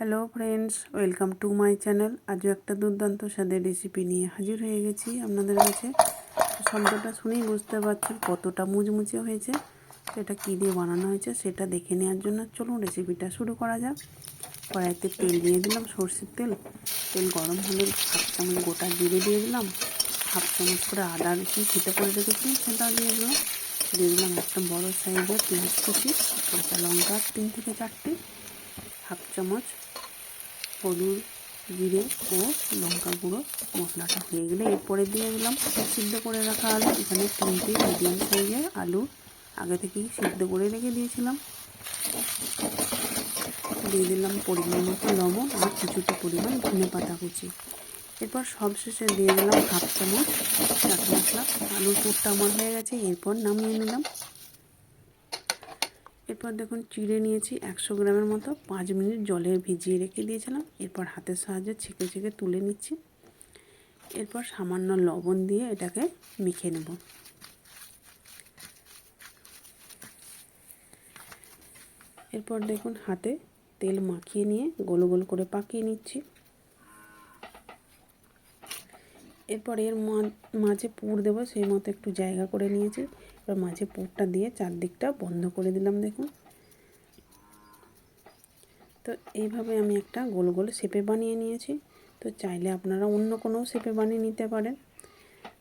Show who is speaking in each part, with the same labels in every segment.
Speaker 1: Hello friends, welcome to my channel. আজও একটা দুর্দান্ত স্বাদের রেসিপি নিয়ে হাজির হয়ে গেছি আপনাদের কাছে। শব্দটা শুনেই বুঝতে পারছেন কতটা মুচমুচে হয়েছে। তো এটা কী দিয়ে বানানো হয়েছে সেটা দেখে নেওয়ার জন্য চলুন রেসিপিটা শুরু করা যাক। কড়াইতে তেল দিয়ে দিলাম, সর্ষের তেল। তেল গরম হলে 1 চামচ গোটা জিরে দিয়ে দিলাম, 1/2 চামচ করে আদা রসুন থেতো করে রেখেছিলাম সেটাও দিয়ে দিলাম। দিয়ে দিলাম একটা বড় সাইজের পেঁয়াজ কুচি, কাঁচা লঙ্কা 3 থেকে 4টে, 1/2 চামচ হলুদ, জিরে ও লঙ্কা গুঁড়ো। মশলাটা হয়ে গেলে এরপরে দিয়ে দিলাম সিদ্ধ করে রাখা আলু। এখানে 3টে মিডিয়াম সাইজের আলু আগে থেকেই সিদ্ধ করে রেখে দিয়েছিলাম। দিয়ে দিলাম পরিমাণ মতো লবণ আর কিছুটা পরিমাণ ধনে পাতা কুচি। এরপর সবশেষে দিয়ে দিলাম 1/2 চামচ চাট মশলা। আলুর পুরটা আমার হয়ে গেছে, এরপর নামিয়ে নিলাম। এরপর দেখুন চিড়ে নিয়েছি 100 গ্রামের মতো, 5 মিনিট জলে ভিজিয়ে রেখে দিয়েছিলাম। এরপর হাতের সাহায্যে ছেঁকে ছেঁকে তুলে নিচ্ছি। এরপর সামান্য লবণ দিয়ে এটাকে মেখে নেব। এরপর দেখুন হাতে তেল মাখিয়ে নিয়ে গোল গোল করে পাকিয়ে নিচ্ছি। এরপর এর মাঝে পুর দেবো, সেই মতো একটু জায়গা করে নিয়েছি। এবার মাঝে পুরটা দিয়ে চারদিকটা বন্ধ করে দিলাম। দেখুন তো এইভাবে আমি একটা গোল গোল শেপে বানিয়ে নিয়েছি। তো চাইলে আপনারা অন্য কোনো শেপে বানিয়ে নিতে পারেন।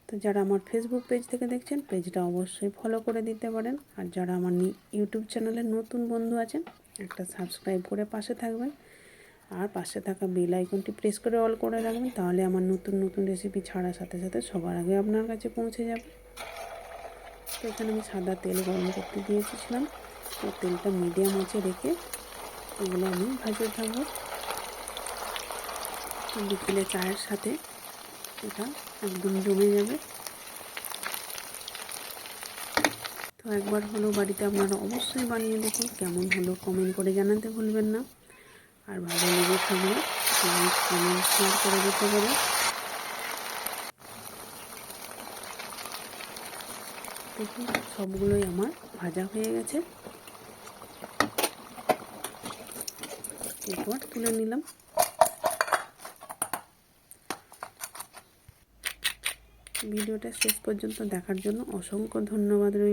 Speaker 1: তো যারা আমার ফেসবুক পেজ থেকে দেখছেন, পেজটা অবশ্যই ফলো করে দিতে পারেন। আর যারা আমার ইউটিউব চ্যানেলের নতুন বন্ধু আছেন, একটা সাবস্ক্রাইব করে পাশে থাকবেন। আর পাশে থাকা বেল আইকনটি প্রেস করে অল করে রাখবেন, তাহলে আমার নতুন নতুন রেসিপি ছাড়ার সাথে সাথে সবার আগে আপনার কাছে পৌঁছে যাবে। তো এখানে আমি সাদা তেল গরম করতে দিয়েছিলাম। তো তেলটা মিডিয়াম আঁচে রেখে এগুলো আমি ভাজতে থাকবো। বিকেলে চায়ের সাথে এটা একদম জমে যাবে। তো একবার হলো বাড়িতে আপনারা অবশ্যই বানিয়ে দেখুন, কেমন হলো কমেন্ট করে জানাতে ভুলবেন না। আর ভালো লেগে থাকলে লাইক কমেন্ট শেয়ার করে দিতে পারে। দেখুন সবগুলোই আমার ভাজা হয়ে গেছে। এরপর তুলে নিলাম। ভিডিওটা শেষ পর্যন্ত দেখার জন্য অসংখ্য ধন্যবাদ রইল।